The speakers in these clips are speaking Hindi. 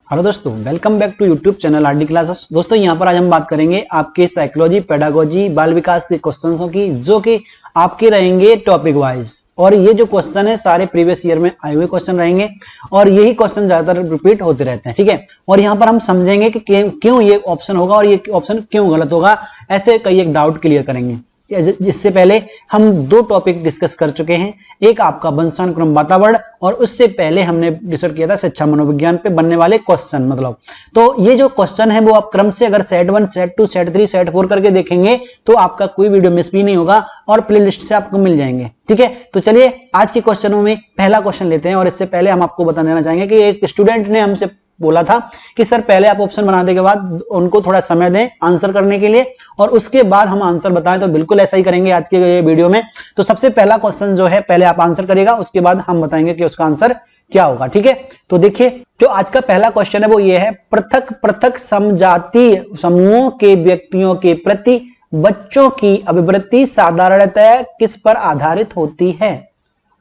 हेलो दोस्तों, welcome back to YouTube channel RD classes. दोस्तों यहाँ पर आज हम बात करेंगे आपके साइकोलॉजी, पेडागोजी, बाल विकास के क्वेश्चंसों की, जो कि आपके रहेंगे टॉपिक वाइज। और ये जो क्वेश्चन है सारे प्रीवियस ईयर में आए हुए क्वेश्चन रहेंगे और यही क्वेश्चन ज्यादातर रिपीट होते रहते हैं, ठीक है। और यहाँ पर हम समझेंगे कि क्यों ये ऑप्शन होगा और ये ऑप्शन क्यों गलत होगा, ऐसे कई एक डाउट क्लियर करेंगे। जिससे पहले हम दो टॉपिक डिस्कस कर चुके हैं, एक आपका वंशानुक्रम वातावरण और उससे पहले हमने डिस्कस किया था शिक्षा मनोविज्ञान पे बनने वाले क्वेश्चन। मतलब तो ये जो क्वेश्चन है वो आप क्रम से अगर सेट 1, सेट 2, सेट 3, सेट 4 करके देखेंगे तो आपका कोई वीडियो मिस भी नहीं होगा और प्ले लिस्ट से आपको मिल जाएंगे, ठीक है। तो चलिए आज के क्वेश्चनों में पहला क्वेश्चन लेते हैं। और इससे पहले हम आपको बता देना चाहेंगे कि एक स्टूडेंट ने हमसे बोला था कि सर पहले आप ऑप्शन बनाने के बाद उनको थोड़ा समय दें आंसर करने के लिए और उसके बाद हम आंसर बताएं। तो बिल्कुल ऐसा ही करेंगे आज के वीडियो में। तो सबसे पहला क्वेश्चन जो है पहले आप आंसर करिएगा, उसके बाद हम बताएंगे कि उसका आंसर क्या होगा, ठीक है। तो देखिए जो आज का पहला क्वेश्चन है वो ये है, पृथक पृथक समजातीय समूहों के व्यक्तियों के प्रति बच्चों की अभिवृत्ति साधारणतः किस पर आधारित होती है।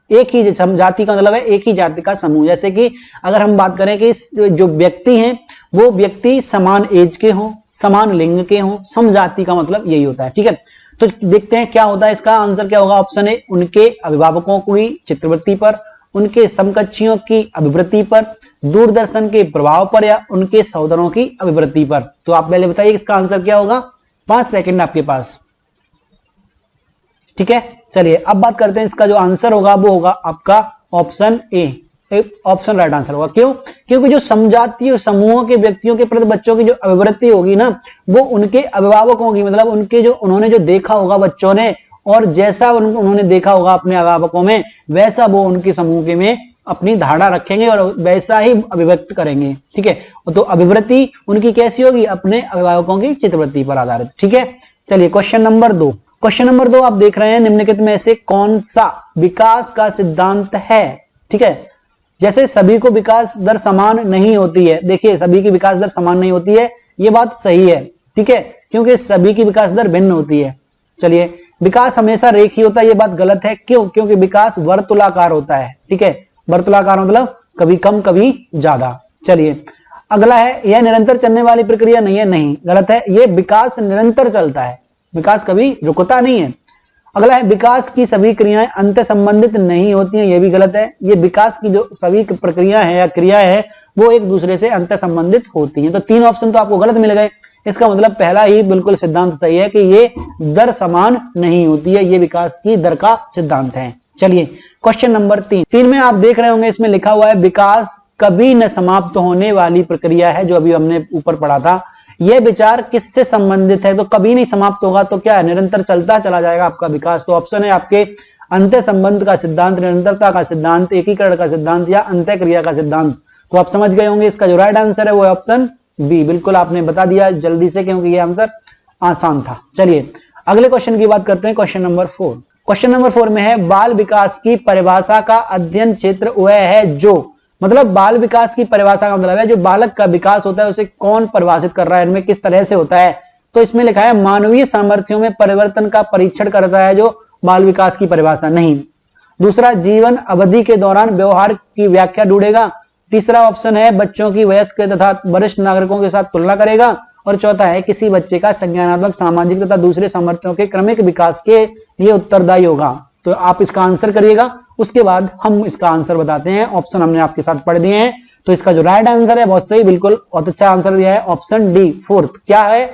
एक ही जाति का मतलब है एक ही जाति का समूह। जैसे कि अगर हम बात करें कि जो व्यक्ति हैं वो व्यक्ति समान एज के हों, समान लिंग के हों, समजाति का मतलब यही होता है, ठीक है। तो देखते हैं क्या होता है, इसका आंसर क्या होगा। ऑप्शन ए, उनके अभिभावकों की चित्रवृत्ति पर, उनके समकक्षियों की अभिवृत्ति पर, दूरदर्शन के प्रभाव पर या उनके सहोदरों की अभिवृत्ति पर। तो आप पहले बताइए इसका आंसर क्या होगा। 5 सेकंड आपके पास, ठीक है। चलिए अब बात करते हैं, इसका जो आंसर होगा वो होगा आपका ऑप्शन ए, एक ऑप्शन राइट आंसर होगा। क्यों? क्योंकि जो समजातीय समूहों के व्यक्तियों के प्रति बच्चों की जो अभिवृत्ति होगी ना, वो उनके अभिभावकों की, मतलब उनके जो उन्होंने जो देखा होगा बच्चों ने और जैसा उन्होंने देखा होगा अपने अभिभावकों में, वैसा वो उनके समूह के में अपनी धारणा रखेंगे और वैसा ही अभिव्यक्त करेंगे, ठीक है। तो अभिवृत्ति उनकी कैसी होगी, अपने अभिभावकों की चित्रवृत्ति पर आधारित, ठीक है। चलिए क्वेश्चन नंबर 2। क्वेश्चन नंबर 2 आप देख रहे हैं, निम्नलिखित में से कौन सा विकास का सिद्धांत है, ठीक है। जैसे सभी को विकास दर समान नहीं होती है, देखिए सभी की विकास दर समान नहीं होती है, ये बात सही है, ठीक है, क्योंकि सभी की विकास दर भिन्न होती है। चलिए विकास हमेशा रेखीय होता है, ये बात गलत है। क्यों? क्योंकि विकास वर्तुलाकार होता है, ठीक है। वर्तुलाकार मतलब कभी कम कभी ज्यादा। चलिए अगला है, यह निरंतर चलने वाली प्रक्रिया नहीं है, नहीं, गलत है। ये विकास निरंतर चलता है, विकास कभी रुकता नहीं है। अगला है, विकास की सभी क्रियाएं अंत संबंधित नहीं होती हैं, यह भी गलत है। ये विकास की जो सभी प्रक्रिया है या क्रिया है वो एक दूसरे से अंत संबंधित होती हैं। तो 3 ऑप्शन तो आपको गलत मिल गए। इसका मतलब पहला ही बिल्कुल सिद्धांत सही है कि ये दर समान नहीं होती है, ये विकास की दर का सिद्धांत है। चलिए क्वेश्चन नंबर 3 में आप देख रहे होंगे, इसमें लिखा हुआ है विकास कभी न समाप्त होने वाली प्रक्रिया है, जो अभी हमने ऊपर पढ़ा था। यह विचार किससे संबंधित है? तो कभी नहीं समाप्त होगा, तो क्या है, निरंतर चलता चला जाएगा आपका विकास। तो ऑप्शन है आपके अंत्य संबंध का सिद्धांत, निरंतरता का सिद्धांत, एकीकरण का सिद्धांत या अंत्य क्रिया का सिद्धांत। तो आप समझ गए होंगे इसका जो राइट आंसर है वो है ऑप्शन बी। बिल्कुल आपने बता दिया जल्दी से, क्योंकि ये आंसर आसान था। चलिए अगले क्वेश्चन की बात करते हैं, क्वेश्चन नंबर 4। क्वेश्चन नंबर 4 में है, बाल विकास की परिभाषा का अध्ययन क्षेत्र वह है जो, मतलब बाल विकास की परिभाषा का मतलब है जो बालक का विकास होता है उसे कौन परिभाषित कर रहा है, इनमें किस तरह से होता है। तो इसमें लिखा है मानवीय सामर्थ्यों में परिवर्तन का परीक्षण करता है जो बाल विकास की परिभाषा नहीं। दूसरा, जीवन अवधि के दौरान व्यवहार की व्याख्या ढूंढेगा। तीसरा ऑप्शन है बच्चों की वयस्क तथा वरिष्ठ नागरिकों के साथ तुलना करेगा। और चौथा है किसी बच्चे का संज्ञानात्मक, सामाजिक तथा दूसरे सामर्थ्यों के क्रमिक विकास के लिए उत्तरदायी होगा। तो आप इसका आंसर करिएगा, उसके बाद हम इसका आंसर बताते हैं। ऑप्शन हमने आपके साथ पढ़ दिए हैं। तो इसका जो राइट आंसर है बहुत सही, बिल्कुल बहुत अच्छा आंसर दिया है ऑप्शन डी 4। क्या है?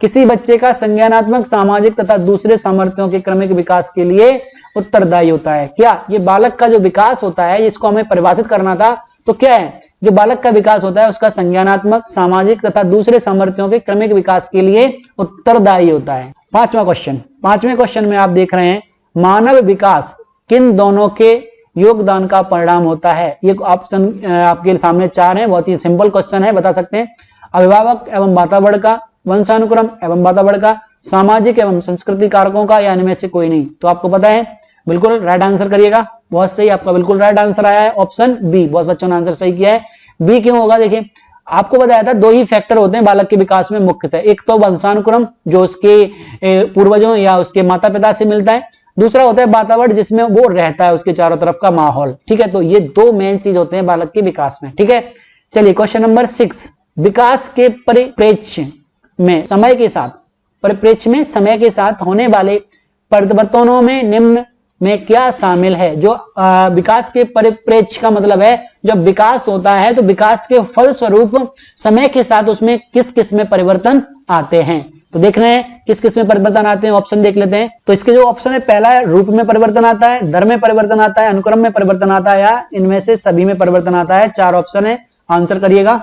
किसी बच्चे का संज्ञानात्मक, सामाजिक तथा दूसरे सामर्थ्यों के क्रमिक विकास के लिए उत्तरदायी होता है। क्या? ये बालक का जो विकास होता है, इसको हमें परिभाषित करना था। तो क्या है, जो बालक का विकास होता है उसका संज्ञानात्मक, सामाजिक तथा दूसरे सामर्थ्यों के क्रमिक विकास के लिए उत्तरदायी होता है। 5वां क्वेश्चन। 5वें क्वेश्चन में आप देख रहे हैं, मानव विकास किन दोनों के योगदान का परिणाम होता है। ये ऑप्शन आपके सामने 4 हैं, बहुत ही सिंपल क्वेश्चन है, बता सकते हैं। अभिभावक एवं वातावरण का, वंशानुक्रम एवं वातावरण का, सामाजिक एवं संस्कृति कारकों का, या इनमें से कोई नहीं। तो आपको पता है, बिल्कुल राइट आंसर करिएगा। बहुत सही, आपका बिल्कुल राइट आंसर आया है ऑप्शन बी। बहुत बच्चों ने आंसर सही किया है। बी क्यों होगा? देखिए आपको बताया था 2 ही फैक्टर होते हैं बालक के विकास में मुख्यतः। एक तो वंशानुक्रम जो उसके पूर्वजों या उसके माता पिता से मिलता है, दूसरा होता है वातावरण जिसमें वो रहता है, उसके चारों तरफ का माहौल, ठीक है। तो ये 2 मेन चीज होते हैं बालक के विकास में, ठीक है। चलिए क्वेश्चन नंबर 6, विकास के परिप्रेक्ष्य में समय के साथ होने वाले परिवर्तनों में निम्न में क्या शामिल है। जो विकास के परिप्रेक्ष्य का मतलब है जब विकास होता है तो विकास के फलस्वरूप समय के साथ उसमें किस किस में परिवर्तन आते हैं। तो देख रहे हैं किस किस में परिवर्तन आते हैं, ऑप्शन देख लेते हैं। तो इसके जो ऑप्शन है, पहला है रूप में परिवर्तन आता है, दर में परिवर्तन आता है, अनुक्रम में परिवर्तन आता है, या इनमें से सभी में परिवर्तन आता है। 4 ऑप्शन है, आंसर करिएगा।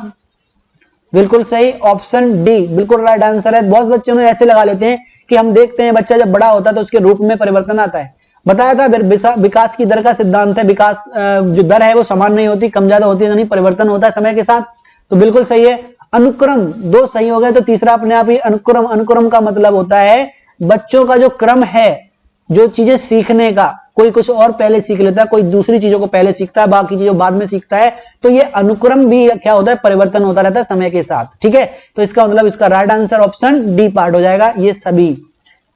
बिल्कुल सही, ऑप्शन डी बिल्कुल राइट आंसर है। बहुत बच्चों ने ऐसे लगा लेते हैं कि हम देखते हैं बच्चा जब बड़ा होता है तो उसके रूप में परिवर्तन आता है। बताया था विकास की दर का सिद्धांत है, विकास जो दर है वो समान नहीं होती, कम ज्यादा होती है, यानी परिवर्तन होता है समय के साथ। तो बिल्कुल सही है। अनुक्रम 2 सही हो गए, तो तीसरा अपने आप ही अनुक्रम का मतलब होता है बच्चों का जो क्रम है, जो चीजें सीखने का, कोई कुछ और पहले सीख लेता है, कोई दूसरी चीजों को पहले सीखता है, बाकी चीजों बाद में सीखता है। तो ये अनुक्रम भी क्या होता है, परिवर्तन होता रहता है समय के साथ। ठीक है, तो इसका मतलब इसका right answer option D part हो जाएगा। ये सभी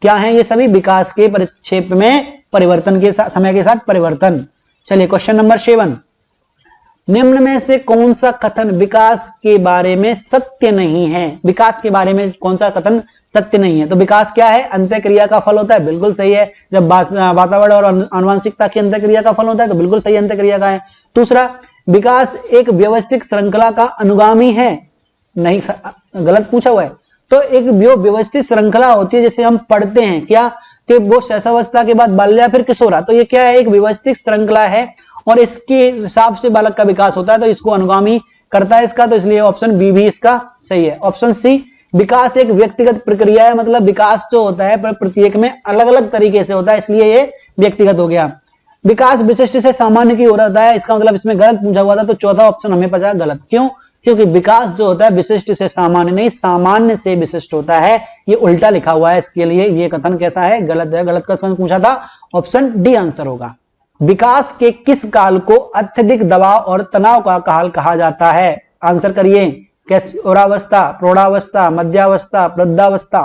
क्या है, ये सभी विकास के परिक्षेप में परिवर्तन के साथ, समय के साथ परिवर्तन। चलिए क्वेश्चन नंबर 7, निम्न में से कौन सा कथन विकास के बारे में सत्य नहीं है। विकास के बारे में कौन सा कथन सत्य नहीं है। तो विकास क्या है, अंतःक्रिया का फल होता है, बिल्कुल सही है। जब वातावरण और आनुवंशिकता की अंतःक्रिया का फल होता है तो बिल्कुल सही अंतःक्रिया का है। दूसरा, विकास एक व्यवस्थित श्रृंखला का अनुगामी है, नहीं, गलत पूछा हुआ है। तो एक व्यवस्थित श्रृंखला होती है, जैसे हम पढ़ते हैं क्या कि वो शैशवावस्था के बाद बाल्य या फिर किशोरा, तो ये क्या है, एक व्यवस्थित श्रृंखला है और इसके हिसाब से बालक का विकास होता है, तो इसको अनुगामी करता है इसका, तो इसलिए ऑप्शन बी भी इसका सही है। ऑप्शन सी, विकास एक व्यक्तिगत प्रक्रिया है, मतलब विकास जो होता है प्रत्येक में अलग अलग तरीके से होता है, इसलिए ये व्यक्तिगत हो गया। विकास विशिष्ट से सामान्य की ओर होता है, इसका मतलब इसमें गलत पूछा हुआ था, तो चौथा ऑप्शन हमें पता गलत। क्यों, क्योंकि विकास जो होता है विशिष्ट से सामान्य नहीं, सामान्य से विशिष्ट होता है, ये उल्टा लिखा हुआ है, इसके लिए ये कथन कैसा है, गलत है। गलत कथन पूछा था, ऑप्शन डी आंसर होगा। विकास के किस काल को अत्यधिक दबाव और तनाव का काल कहा जाता है, आंसर करिए। किशोरावस्था, प्रौढ़ावस्था, मध्यावस्था, वृद्धावस्था।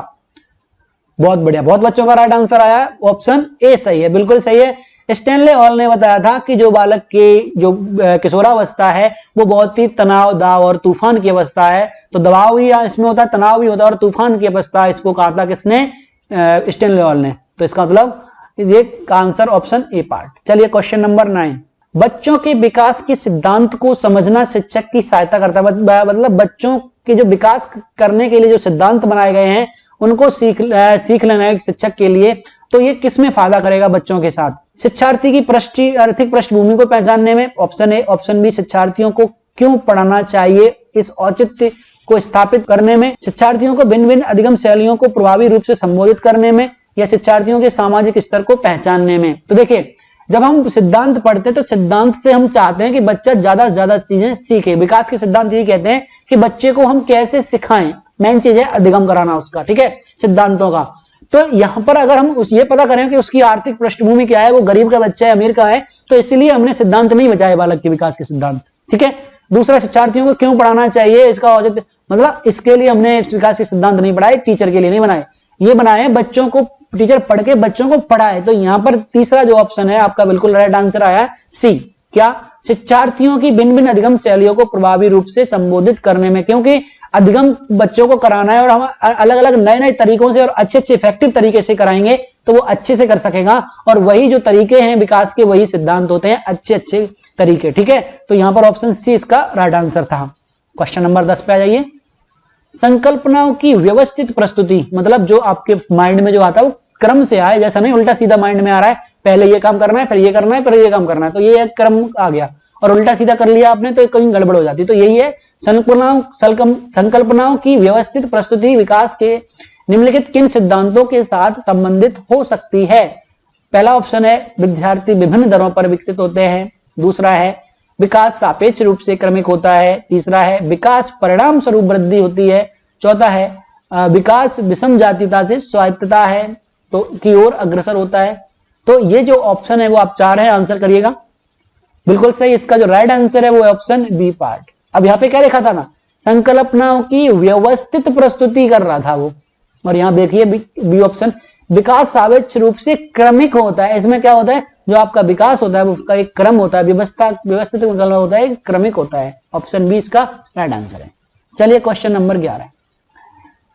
बहुत बढ़िया, बहुत बच्चों का राइट आंसर आया, ऑप्शन ए सही है, बिल्कुल सही है। स्टैनले हॉल ने बताया था कि जो बालक की जो किशोरावस्था है वो बहुत ही तनाव, दाव और तूफान की अवस्था है। तो दबाव भी इसमें होता है, तनाव भी होता है और तूफान की अवस्था, इसको कहा था किसने, स्टैनले हॉल ने। तो इसका मतलब ये का आंसर ऑप्शन ए पार्ट। चलिए क्वेश्चन नंबर 9, बच्चों के विकास के सिद्धांत को समझना शिक्षक की सहायता करता है। मतलब बच्चों के जो विकास करने के लिए जो सिद्धांत बनाए गए हैं उनको सीख लेना है शिक्षक के लिए, तो ये किसमें फायदा करेगा बच्चों के साथ। शिक्षार्थी की आर्थिक पृष्ठभूमि को पहचानने में, ऑप्शन ए। ऑप्शन बी, शिक्षार्थियों को क्यों पढ़ाना चाहिए, इस औचित्य को स्थापित करने में, शिक्षार्थियों को भिन्न भिन्न अधिगम शैलियों को प्रभावी रूप से संबोधित करने में, या शिक्षार्थियों के सामाजिक स्तर को पहचानने में। तो देखिए, जब हम सिद्धांत पढ़ते हैं तो सिद्धांत से हम चाहते हैं कि बच्चा ज्यादा से ज्यादा चीजें सीखे। विकास के सिद्धांत ये कहते हैं कि बच्चे को हम कैसे सिखाएं, मेन चीज है अधिगम कराना उसका, ठीक है, सिद्धांतों का। तो यहां पर अगर हम ये पता करें कि उसकी आर्थिक पृष्ठभूमि क्या है, वो गरीब का बच्चा है, अमीर का है, तो इसलिए हमने सिद्धांत नहीं बचाए बालक के विकास के सिद्धांत, ठीक है। दूसरा, शिक्षार्थियों को क्यों पढ़ाना चाहिए, इसका औचित्य, मतलब इसके लिए हमने विकास के सिद्धांत नहीं पढ़ाए, टीचर के लिए नहीं बनाए, ये बनाए बच्चों को, टीचर पढ़ के बच्चों को पढ़ाए। तो यहां पर तीसरा जो ऑप्शन है आपका बिल्कुल राइट आंसर आया सी। क्या, शिक्षार्थियों की भिन्न भिन्न अधिगम शैलियों को प्रभावी रूप से संबोधित करने में, क्योंकि अधिगम बच्चों को कराना है और हम अलग अलग नए नए तरीकों से और अच्छे अच्छे इफेक्टिव तरीके से कराएंगे तो वो अच्छे से कर सकेगा। और वही जो तरीके हैं विकास के, वही सिद्धांत होते हैं, अच्छे अच्छे तरीके, ठीक है। तो यहां पर ऑप्शन सी इसका राइट आंसर था। क्वेश्चन नंबर 10 पे आ जाइए। संकल्पनाओं की व्यवस्थित प्रस्तुति, मतलब जो आपके माइंड में जो आता है वो क्रम से आए, जैसा नहीं उल्टा सीधा माइंड में आ रहा है, पहले ये काम करना है, फिर ये करना है, फिर ये काम करना है, तो ये एक क्रम आ गया और उल्टा सीधा कर लिया आपने तो कहीं गड़बड़ हो जाती। तो यही है संकल्पनाओं की व्यवस्थित प्रस्तुति विकास के निम्नलिखित किन सिद्धांतों के साथ संबंधित हो सकती है। पहला ऑप्शन है विद्यार्थी विभिन्न दरों पर विकसित होते हैं। दूसरा है विकास सापेक्ष रूप से क्रमिक होता है। तीसरा है विकास परिणाम स्वरूप वृद्धि होती है। चौथा है विकास विषम जातीयता से स्वायत्तता है तो की ओर अग्रसर होता है। तो ये जो ऑप्शन है वो आप चार है, आंसर करिएगा। बिल्कुल सही, इसका जो राइट आंसर है वो ऑप्शन बी पार्ट। अब यहाँ पे क्या लिखा था ना, संकल्पनाओं की व्यवस्थित प्रस्तुति कर रहा था वो, और यहाँ देखिए बी ऑप्शन विकास सापेक्ष रूप से क्रमिक होता है। इसमें क्या होता है, जो आपका विकास होता है वो उसका एक क्रम होता है, व्यवस्थित मतलब होता है, क्रमिक होता है। ऑप्शन बी इसका राइट आंसर है। चलिए क्वेश्चन नंबर 11,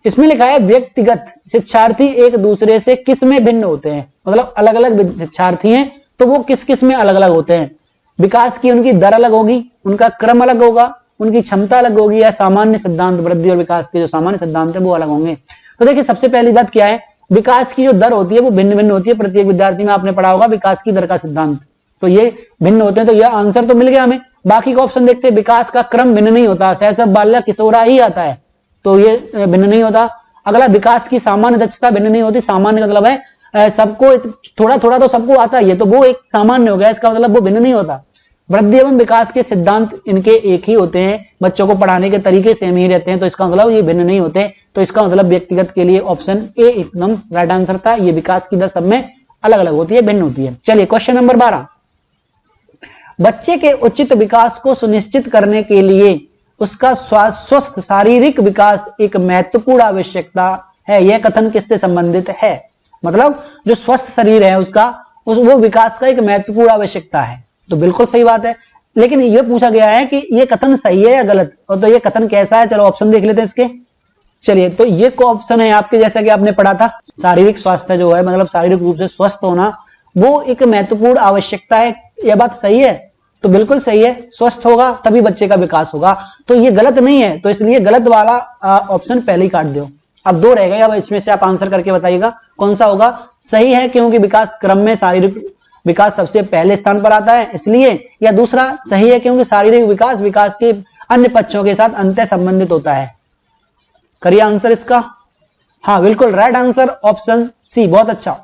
इसमें लिखा है व्यक्तिगत शिक्षार्थी एक दूसरे से किस में भिन्न होते हैं, मतलब अलग अलग शिक्षार्थी हैं तो वो किस किस में अलग अलग होते हैं। विकास की उनकी दर अलग होगी, उनका क्रम अलग होगा, उनकी क्षमता अलग होगी, या सामान्य सिद्धांत वृद्धि और विकास के जो सामान्य सिद्धांत है वो अलग होंगे। तो देखिए सबसे पहली बात क्या है, विकास की जो दर होती है वो भिन्न भिन्न होती है। प्रत्येक विद्यार्थी में आपने पढ़ा होगा विकास की दर का सिद्धांत, तो ये भिन्न होते हैं। तो यह आंसर तो मिल गया हमें। बाकी का ऑप्शन देखते हैं, विकास का क्रम भिन्न नहीं होता, शैशव बाल्य किशोरा ही आता है, तो ये भिन्न नहीं होता। अगला, विकास की सामान्य दक्षता भिन्न नहीं होती। सामान्य मतलब है सबको थोड़ा थोड़ा तो सबको आता है, तो वो एक सामान्य हो गया, इसका मतलब वो भिन्न नहीं होता। वृद्धि एवं विकास के सिद्धांत इनके एक ही होते हैं, बच्चों को पढ़ाने के तरीके सेम ही रहते हैं, तो इसका मतलब ये भिन्न नहीं होते। तो इसका मतलब व्यक्तिगत के लिए ऑप्शन ए एकदम राइट आंसर था। ये विकास की दर सब में अलग अलग होती है, भिन्न होती है। चलिए क्वेश्चन नंबर 12, बच्चे के उचित विकास को सुनिश्चित करने के लिए उसका स्वस्थ शारीरिक विकास एक महत्वपूर्ण आवश्यकता है, यह कथन किससे संबंधित है। मतलब जो स्वस्थ शरीर है उसका वो विकास का एक महत्वपूर्ण आवश्यकता है, तो बिल्कुल सही बात है। लेकिन यह पूछा गया है कि यह कथन सही है या गलत, और तो यह कथन कैसा है, चलो ऑप्शन देख लेते हैं इसके। चलिए, तो ये को ऑप्शन है आपके, जैसा कि आपने पढ़ा था, शारीरिक स्वास्थ्य जो है मतलब शारीरिक रूप से स्वस्थ होना वो एक महत्वपूर्ण आवश्यकता है, यह बात सही है, तो बिल्कुल सही है। स्वस्थ होगा तभी बच्चे का विकास होगा, तो ये गलत नहीं है, तो इसलिए गलत वाला ऑप्शन पहले ही काट दो। अब 2 रह गए, अब इसमें से आप आंसर करके बताइएगा कौन सा होगा। सही है क्योंकि विकास क्रम में शारीरिक विकास सबसे पहले स्थान पर आता है इसलिए, या दूसरा सही है क्योंकि शारीरिक विकास विकास के अन्य पक्षों के साथ अंतः संबंधित होता है। करिए आंसर इसका। हाँ बिल्कुल राइट आंसर ऑप्शन सी, बहुत अच्छा।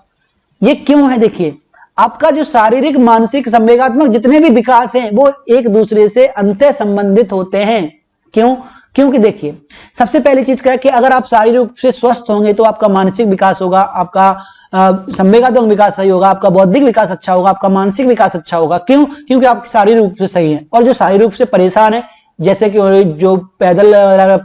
ये क्यों है, देखिए आपका जो शारीरिक मानसिक संवेगात्मक जितने भी विकास हैं वो एक दूसरे से अंतः संबंधित होते हैं। क्यों? क्योंकि देखिए सबसे पहली चीज क्या है कि अगर आप शारीरिक रूप से स्वस्थ होंगे तो आपका मानसिक विकास होगा, आपका संवेगात्मक विकास सही होगा, आपका बौद्धिक विकास अच्छा होगा, आपका मानसिक विकास अच्छा होगा। क्यों? क्योंकि आप शारीरिक रूप से सही है। और जो शारीरिक रूप से परेशान है, जैसे कि जो पैदल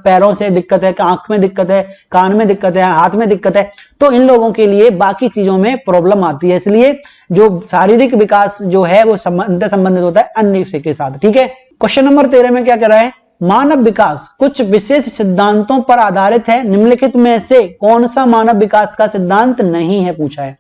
पैरों से दिक्कत है, आंख में दिक्कत है, कान में दिक्कत है, हाथ में दिक्कत है, तो इन लोगों के लिए बाकी चीजों में प्रॉब्लम आती है। इसलिए जो शारीरिक विकास जो है वो संबंधित होता है अन्य के साथ। ठीक है, क्वेश्चन नंबर 13 में क्या कर रहा है, मानव विकास कुछ विशेष सिद्धांतों पर आधारित है, निम्नलिखित में से कौन सा मानव विकास का सिद्धांत नहीं है, पूछा है।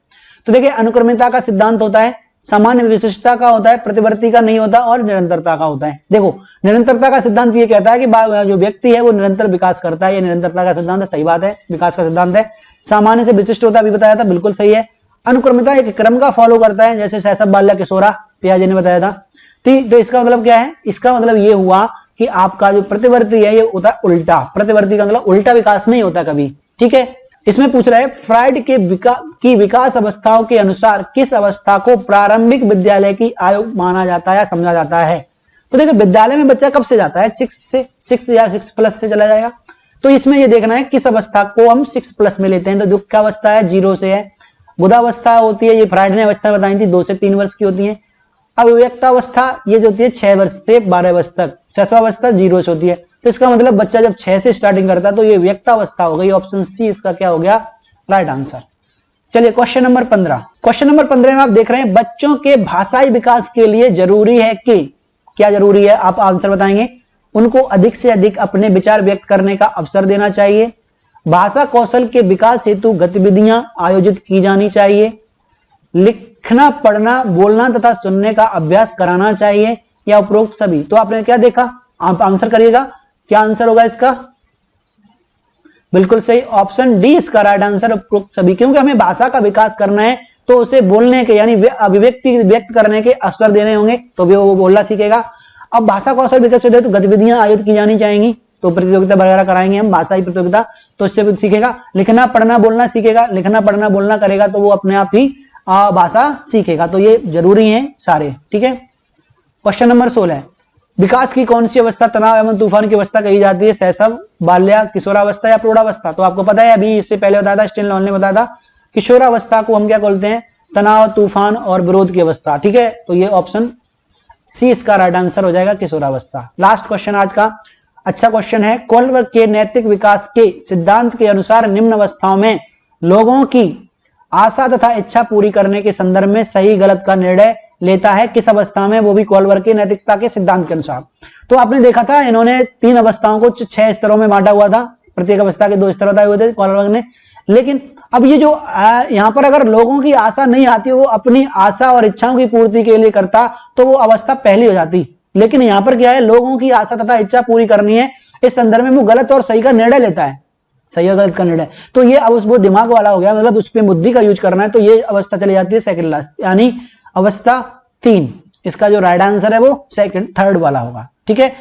तो देखिए अनुक्रमिता का सिद्धांत होता है, सामान्य विशिष्टता का होता है, प्रतिवर्ती का नहीं होता, और निरंतरता का होता है। देखो निरंतरता का सिद्धांत ये कहता है कि जो व्यक्ति है वो निरंतर विकास करता है, ये निरंतरता का सिद्धांत है, सही बात है, विकास का सिद्धांत है। सामान्य से विशिष्ट होता है, अभी बताया था, बिल्कुल सही है। अनुक्रमिता एक क्रम का फॉलो करता है, जैसे शैशव बाल्य किशोरा पियाजे ने बताया था। तो इसका मतलब क्या है, इसका मतलब ये हुआ कि आपका जो प्रतिवर्ती है ये होता है उल्टा, प्रतिवर्ती का मतलब उल्टा विकास नहीं होता कभी। ठीक है, इसमें पूछ रहा है फ्राइड के विकास अवस्थाओं के अनुसार किस अवस्था को प्रारंभिक विद्यालय की आयु माना जाता है या समझा जाता है। तो देखो विद्यालय में बच्चा कब से जाता है, 6 या 6+ से चला जाएगा। तो इसमें ये देखना है किस अवस्था को हम 6+ में लेते हैं। तो दुख अवस्था है 0 से है, बुधावस्था होती है, ये फ्राइड ने अवस्था बताई थी, 2 से 3 वर्ष की होती है। अविवेक्तावस्था ये जो होती है 6 वर्ष से 12 वर्ष तक, शैशवावस्था 0 से होती है। तो इसका मतलब बच्चा जब 6 से स्टार्टिंग करता है तो ये व्यक्तावस्था हो गई, ऑप्शन सी इसका क्या हो गया, राइट आंसर। चलिए क्वेश्चन नंबर 15, क्वेश्चन नंबर 15 में आप देख रहे हैं बच्चों के भाषाई विकास के लिए जरूरी है कि, क्या जरूरी है आप आंसर बताएंगे, उनको अधिक से अधिक अपने विचार व्यक्त करने का अवसर देना चाहिए, भाषा कौशल के विकास हेतु गतिविधियां आयोजित की जानी चाहिए, लिखना पढ़ना बोलना तथा सुनने का अभ्यास कराना चाहिए, या उपरोक्त सभी। तो आपने क्या देखा, आप आंसर करिएगा, क्या आंसर होगा इसका, बिल्कुल सही ऑप्शन डी इसका राइट आंसर, उपरोक्त सभी। क्योंकि हमें भाषा का विकास करना है तो उसे बोलने के यानी अभिव्यक्ति व्यक्त करने के अवसर देने होंगे, तो भी वो बोलना सीखेगा। अब भाषा कौशल विकसित है तो गतिविधियां आयोजित की जानी चाहेंगी, तो प्रतियोगिता वगैरह कराएंगे हम, भाषाई प्रतियोगिता, तो इससे भी सीखेगा। लिखना पढ़ना बोलना सीखेगा, लिखना पढ़ना बोलना करेगा तो वो अपने आप ही भाषा सीखेगा। तो ये जरूरी है सारे। ठीक है, क्वेश्चन नंबर 16, विकास की कौन सी अवस्था तनाव एवं तूफान की अवस्था कही जाती है, शैशव बाल्या किशोरावस्था या प्रौढ़ावस्था। तो आपको पता है, अभी इससे पहले बताया था, स्टेनलॉन ने बताया था, किशोरावस्था को हम क्या बोलते हैं, तनाव तूफान और विरोध की अवस्था। ठीक है, तो ये ऑप्शन सी इसका राइट आंसर हो जाएगा, किशोरावस्था। लास्ट क्वेश्चन आज का, अच्छा क्वेश्चन है, कोल्बर्ग के नैतिक विकास के सिद्धांत के अनुसार निम्न अवस्थाओं में लोगों की आशा तथा इच्छा पूरी करने के संदर्भ में सही गलत का निर्णय लेता है, किस अवस्था में, वो भी कोलबर्ग की नैतिकता के सिद्धांत के अनुसार। तो आपने देखा था इन्होंने 3 अवस्थाओं को 6 स्तरों में बांटा हुआ था, प्रत्येक अवस्था के 2 स्तर बताए हुए थे कोलबर्ग ने। लेकिन अब ये जो यहाँ पर अगर लोगों की आशा नहीं आती, वो अपनी आशा और इच्छाओं की पूर्ति के लिए करता, तो वो अवस्था पहली हो जाती। लेकिन यहाँ पर क्या है, लोगों की आशा तथा इच्छा पूरी करनी है, इस संदर्भ में वो गलत और सही का निर्णय लेता है, सही और गलत का निर्णय। तो ये अब वो दिमाग वाला हो गया, मतलब उसमें बुद्धि का यूज करना है, तो ये अवस्था चली जाती है सेकंड लास्ट, यानी अवस्था 3। इसका जो राइट आंसर है वो सेकंड, थर्ड वाला होगा। ठीक है।